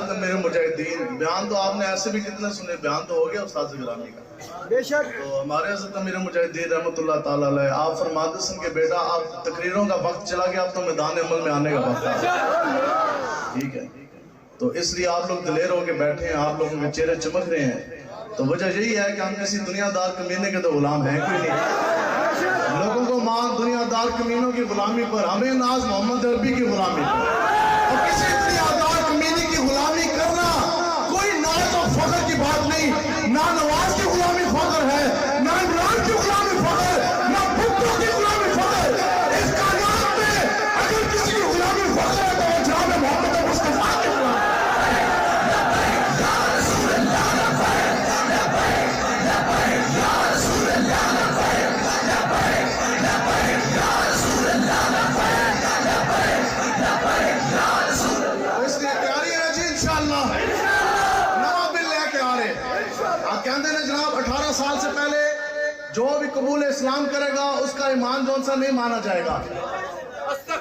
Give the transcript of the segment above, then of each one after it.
عزت میرے مجاہدین، بیان تو آپ نے ایسے بھی کتنے سنے، بیان تو ہو گیا استاد گرامی کا بے شک۔ تو ہمارے عزت میرے مجاہدین رحمۃ اللہ تعالیٰ علیہ، آپ فرماتے سن کہ بیٹا آپ تقریروں کا وقت چلا گیا، اب تو میدان عمل میں آنے کا وقت آ گیا، ٹھیک ہے؟ تو اس لیے آپ لوگ دلیر ہو کے بیٹھے ہیں، آپ لوگوں کے چہرے چمک رہے ہیں، تو وجہ یہی ہے کہ ہم کسی دنیا دار کمینے کے تو غلام ہیں کوئی نہیں، لوگوں کو مان دنیا دار کمینوں کی غلامی پر، ہمیں ناز محمد عربی کی غلامی پر، اور کسی دنیا دار کمینے کی غلامی کرنا کوئی ناز اور فخر کی بات نہیں، نہ نواز کی غلامی فخر ہے، نہ عمران کی غلامی فخر، نہ بھٹو کی غلامی فخر، اس کائنات میں اگر کسی کی غلامی فخر ہے تو وہ جناب محمد مصطفیٰ کی غلامی۔ سال سے پہلے جو بھی قبول اسلام کرے گا اس کا ایمان جون سا نہیں مانا جائے گا،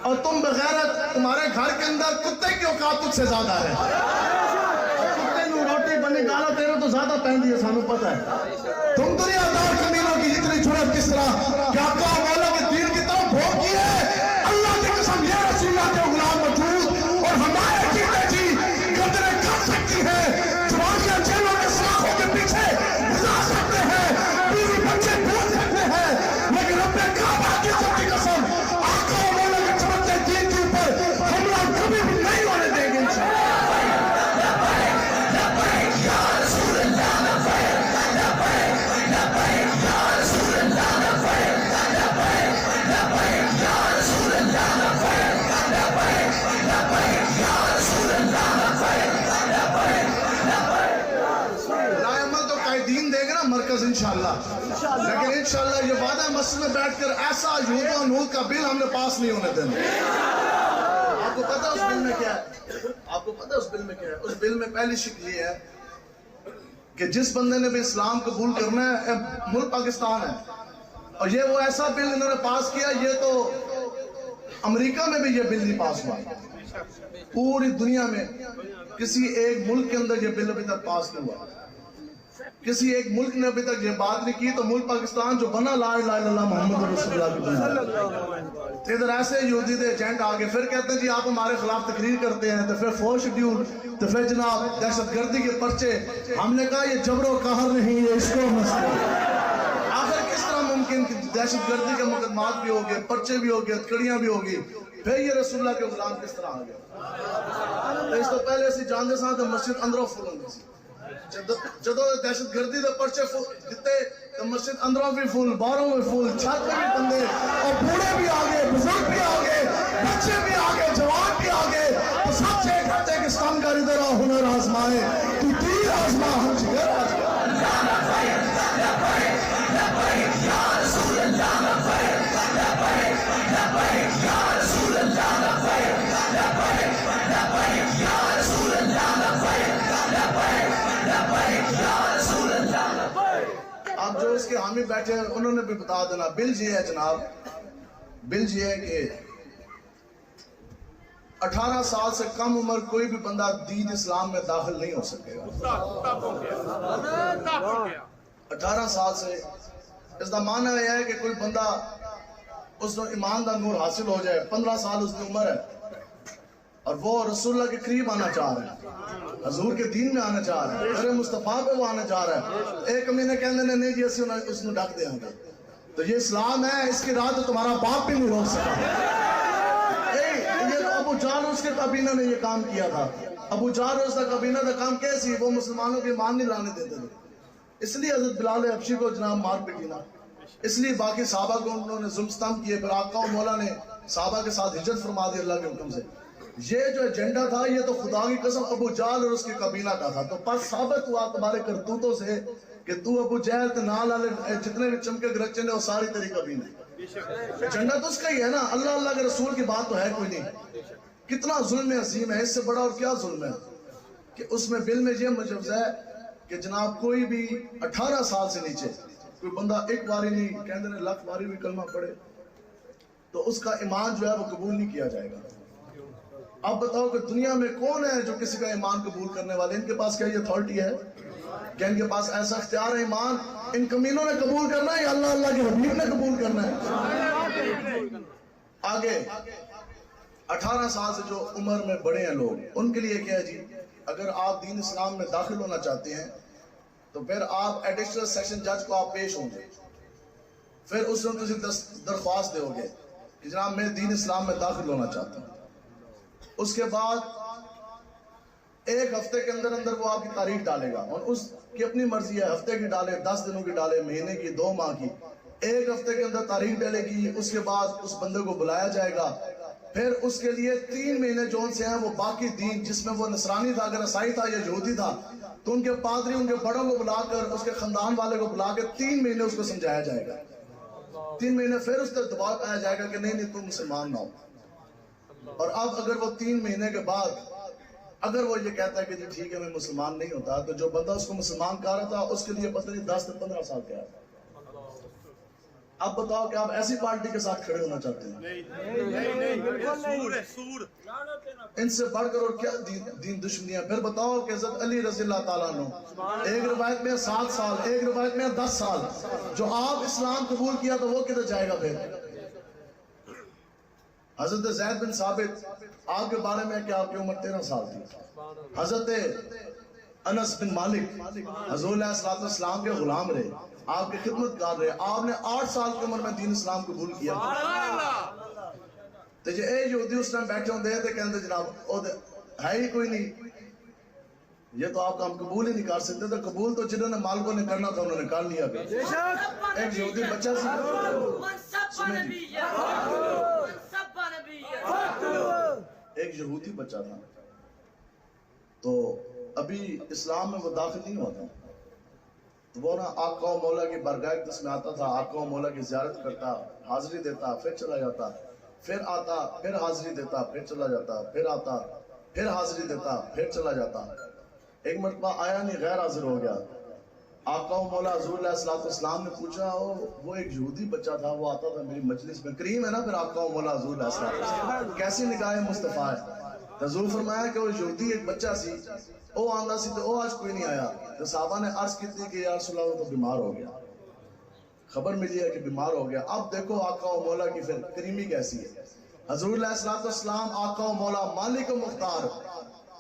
اور تم بغیرت تمہارے گھر کے اندر کتے کی اوقات تجھ سے زیادہ ہے، کتے نو روٹی بنی گالا تیرے تو زیادہ پہن دی سانو پتہ ہے، تم دنیا دار کمینوں کی اتنی جرأت کس طرح کہ آپ کا مولا کے دین کی طرف بھوک کی ہے، اللہ کی قسم یہ رسول اللہ کے غلام موجود اور ہمارے چیتے جی قدریں کر سکتی ہے، جوانیاں جیلوں کے سلاخوں کے پیچھے گزار سکتے ہیں، بیوی بچے بھول سکتے ہیں، لیکن رب کعبہ کی سب کی قسم آقا و مولا کے چمکتے دین کے اوپر حملہ کبھی بھی نہیں ہونے دیں گے انشاءاللہ۔ مرکز انشاءاللہ، لیکن انشاءاللہ یہ وعدہ مسجد میں بیٹھ کر ایسا یہود و نور کا بل ہم نے پاس نہیں ہونے دینا۔ آپ کو پتہ اس بل میں کیا ہے؟ آپ کو پتہ اس بل میں کیا ہے؟ اس بل میں پہلی شکل یہ ہے کہ جس بندے نے بھی اسلام قبول کرنا ہے، ملک پاکستان ہے، اور یہ وہ ایسا بل انہوں نے پاس کیا، یہ تو امریکہ میں بھی یہ بل نہیں پاس ہوا، پوری دنیا میں کسی ایک ملک کے اندر یہ بل ابھی تک پاس نہیں ہوا، کسی ایک ملک نے ابھی تک یہ بات نہیں کی، تو ملک پاکستان جو بنا لا الہ الا اللہ محمد رسول اللہ کی بنا، ادھر ایسے یہودی دے ایجنٹ آگے پھر کہتے ہیں جی آپ ہمارے خلاف تقریر کرتے ہیں، تو پھر 4 شیڈیول، تو پھر جناب دہشت گردی کے پرچے، ہم نے کہا یہ جبر و قہر نہیں، یہ اس کو مسئلہ، آخر کس طرح ممکن کہ دہشت گردی کے مقدمات بھی ہوگئے، پرچے بھی ہوگئے، کڑیاں بھی ہوگی، پھر یہ رسول اللہ کے غلام کس طرح آگئے؟ اس تو پہلے اسی جاندے ساں تو مسجد اندروں فلن دی سی، جدو دہشت گردی دے پرچے جتے تو مسجد اندروں بھی فل، باہروں بھی فل، چھت پہ بھی بندے، اور بوڑھے بھی آگے، بزرگ بھی آگے، بچے بھی آگے، جوان بھی آگے، تو سب سے کہتے ہیں کہ ستم کر ادھر آ ہنر آزمائے، تو تیر آزما ہم جگر آزما۔ اب جو اس کے حامی بیٹھے ہیں انہوں نے بھی بتا دینا، بل یہ ہے جناب، بل یہ ہے کہ 18 سال سے کم عمر کوئی بھی بندہ دین اسلام میں داخل نہیں ہو سکے گا، 18 سال سے، اس کا معنی یہ ہے کہ کوئی بندہ اس کو ایمان دا نور حاصل ہو جائے، 15 سال اس کی عمر ہے، اور وہ رسول اللہ کے قریب آنا چاہ رہے ہیں، حضور کے دین میں آنا چاہ رہے ہیں، میرے مصطفیٰ پہ وہ آنا چاہ رہا ہے، ایک امینہ کہنے نے نہیں جی اس نے ڈھک دیا گا، تو یہ اسلام ہے، اس کی راہ تو تمہارا باپ بھی نہیں روک سکا۔ یہ تو ابو جہل اس کے کابینہ نے یہ کام کیا تھا، ابو جہل اس کا کابینہ کا کام کیسی، وہ مسلمانوں کے ایمان نہیں لانے دیتے تھے، اس لیے حضرت بلال حبشی کو جناب مار پیٹی نا، اس لیے باقی صحابہ کو انہوں نے ظلم ستم کیے، پھر آقا و مولا نے صحابہ کے ساتھ ہجرت فرما دی اللہ کے حکم سے۔ یہ جو ایجنڈا تھا یہ تو خدا کی قسم ابو جہل اور اس کے قبیلہ کا تھا، تو پس ثابت ہوا تمہارے کرتوتوں سے کہ تو ابو جہل کے نال والے جتنے بھی چمکے گرچے نے وہ ساری تیری قبیلہ ہے، ایجنڈا تو اس کا ہی ہے نا، اللہ کے رسول کی بات تو ہے کوئی نہیں۔ کتنا ظلم عظیم ہے، اس سے بڑا اور کیا ظلم ہے کہ اس میں بل میں یہ مجوز ہے کہ جناب کوئی بھی 18 سال سے نیچے کوئی بندہ ایک باری نہیں کہندے نے لاکھ باری بھی کلمہ پڑھے تو اس کا ایمان جو ہے وہ قبول نہیں کیا جائے گا، अब बताओ कि दुनिया में कौन है जो किसी का ईमान कबूल करने वाले? इनके पास क्या ये अथॉरिटी है? क्या इनके पास ऐसा इख्तियार है? ईमान इन कमीनों ने कबूल करना है या अल्लाह अल्लाह के हबीब ने कबूल करना है? आगे 18 साल से जो उम्र में बड़े हैं लोग, उनके लिए क्या है जी? अगर आप दीन इस्लाम में दाखिल होना चाहते हैं तो फिर आप एडिशनल सेशन जज को आप पेश होंगे, फिर उसमें तुम दरख्वास्त दोगे कि जनाब मैं दीन इस्लाम में दाखिल होना चाहता हूँ। उसके बाद 1 हफ्ते के अंदर अंदर वो आपकी तारीख डालेगा, और उसकी अपनी मर्जी है, हफ्ते की डाले, 10 दिनों की डाले, महीने की, 2 माह की। 1 हफ्ते के अंदर तारीख डालेगी, उसके बाद उस बंदे को बुलाया जाएगा, फिर उसके लिए 3 महीने जो से हैं वो बाकी दीन, जिसमें वो नसरानी था, अगर ईसाई था या यहूदी था, तो उनके पादरी, उनके बड़ों को बुलाकर, उसके खानदान वाले को बुलाकर 3 महीने उसको समझाया जाएगा। 3 महीने फिर उस पर दबाव पाया जाएगा कि नहीं तुम मुसलमान ना हो। और अब अगर वो 3 महीने के बाद अगर वो ये कहता है कि जी ठीक है मैं मुसलमान नहीं होता, तो जो बंदा उसको मुसलमान कर रहा था उसके लिए पता नहीं 10 से 15 साल क्या है। अब बताओ कि आप ऐसी पार्टी के साथ खड़े होना चाहते हैं? नहीं। इनसे बढ़कर और क्या दीन दुश्मनियां। फिर बताओ कि हज़रत अली रज़ी अल्लाह ताला अन्हु, एक रिवायत में 7 साल, एक रिवायत में 10 साल, जो आप इस्लाम कबूल किया तो वो किधर जाएगा? फिर हजरत ज़ैद बिन साबित, आपके बारे में क्या आपकी उम्र 13 साल थी। हजरत अनस बिन मालिक हुज़ूर अलैहिस्सलातु वस्सलाम के गुलाम रहे, आपकी खिदमत कर रहे, आपने 8 साल की उम्र में दीन इस्लाम कबूल किया। तो ये यहूदी उस टाइम बैठे होंगे तो कहते जनाब है ही कोई नहीं, ये तो आप काम कबूल ही नहीं कर सकते। तो कबूल तो जिन्होंने मालिकों ने करना था उन्होंने कर लिया। एक यहूदी बच्चा एक यहूदी बच्चा था, तो अभी इस्लाम में वो दाखिल नहीं हुआ था, तो वो ना आका और मौला की बारगाह में आता था, आका और मौला की ज़ियारत करता, हाजिरी देता, फिर चला जाता, फिर आता, फिर हाजिरी देता, फिर चला जाता, फिर आता, फिर हाजिरी देता, फिर चला जाता। एक मरतबा आया नहीं, गैर हाजिर हो गया। आका और मौला हुज़ूर अलैहिस्सलातु वस्सलाम ने पूछा, वो एक यहूदी बच्चा था, वो आता था मेरी मजलिस में, करीम है ना फिर आका और मौला हुज़ूर अलैहिस्सलातु वस्सलाम, कैसी निगाह मुस्तफ़ा है। तो हुज़ूर फरमाया कि वो यहूदी एक बच्चा सी, वो आंदा सी तो आज कोई नहीं आया। तो साहबा ने अर्ज की थी कि या रसूल अल्लाह वो तो बीमार हो गया, खबर मिली है कि बीमार हो गया। अब देखो आका और मौला की फिर करीमी कैसी है। हुज़ूर अलैहिस्सलातु वस्सलाम, आका और मौला, मालिक मुख्तार,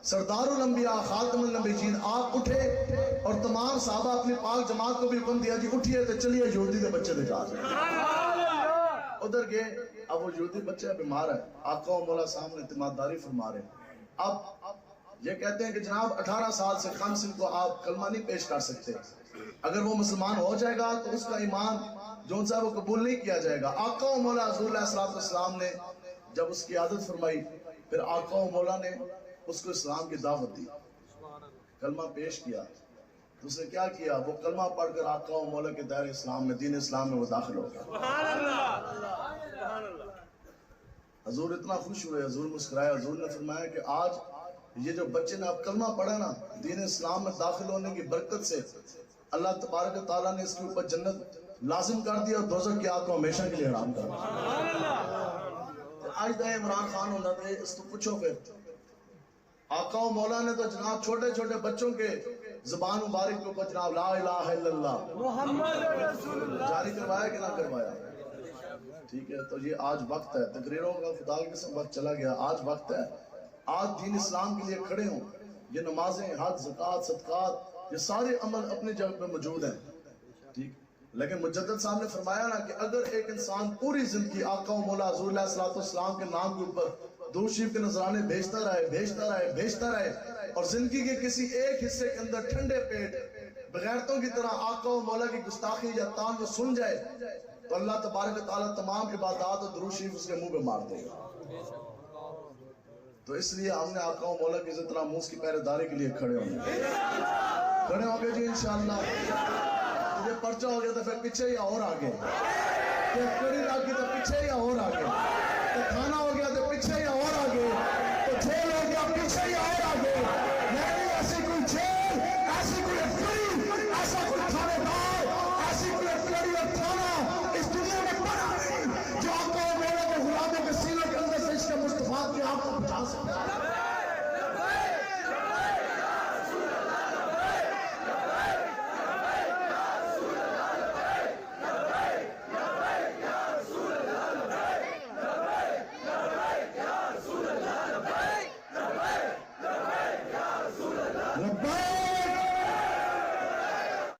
सरदारुल अंबिया, खातमुन नबीयीन, आप उठे और तमाम साहबा अपनी पाक जमात को भी हुक्म दिया जी उठिए तो चलिए यहूदी के बच्चे दिखा। उधर गए, अब वो यहूदी बच्चा बीमार है, आका और मौला सामने तिमारदारी फरमा रहे। अब ये कहते हैं कि जनाब 18 साल से कम सिन को आप कलमा नहीं पेश कर सकते, अगर वो मुसलमान हो जाएगा तो उसका ईमान जो सा वो कबूल नहीं किया जाएगा। आका और मौला हुज़ूर अलैहिस्सलातु वस्सलाम ने जब उसकी आदत फरमाई, फिर आका और मौला ने उसको इस्लाम की दावत दी, कलमा पेश किया। तो उसने क्या किया, वो कलमा पढ़कर आका और मौला के दायरे इस्लाम में, दीन इस्लाम में वो दाखिल हो गया। हुज़ूर इतना खुश हुए, हुज़ूर मुस्कुराए, हुज़ूर ने फरमाया कि आज ये जो बच्चे ने अब कलमा पढ़ा ना, दीन इस्लाम में दाखिल होने की बरकत से अल्लाह तबारक व तआला ने इसके ऊपर जन्नत लाजिम कर दिया और दोज़ख की आग को हमेशा के लिए हराम कर दिया। आज तो इमरान खान होना था, इसको पूछो फिर आका और मौला ने तो जनाब छोटे छोटे बच्चों के ज़बान मुबारक के ऊपर जनाब ला इलाहा इल्लल्लाह मुहम्मद रसूलुल्लाह जारी करवाया कि ना करवाया? ठीक है, तो ये आज वक्त है, तकरीरों का खुदा के सब वक्त चला गया, आज वक्त है, आज दीन इस्लाम के लिए खड़े हों। ये नमाजें, हज, ज़कात, सदक़ात, ये सारे अमल अपनी जगह पे मौजूद हैं, ठीक। लेकिन मुजद्दिद साहब ने फरमाया ना कि अगर एक इंसान पूरी जिंदगी आका और मौला हुज़ूर अलैहिस्सलातु वस्सलाम के नाम के ऊपर दुरूद शरीफ के नजराने भेजता रहे और जिंदगी के किसी एक हिस्से के अंदर ठंडे पेट बगैरतों की तरह आका और मौला की गुस्ताखी या तान को सुन जाए, तो अल्लाह तबारक व तआला तमाम इबादत और दुरूद शरीफ उसके मुंह पे मार देगा। तो इसलिए हमने आका और मौला की इज्जत नामूस की पहरेदारी के लिए खड़े होंगे जी इंशाअल्लाह। ये पर्चा हो गया तो फिर पीछे या और आगे, कड़ी लागी तो पीछे या और आगे, तो खाना हो गया तो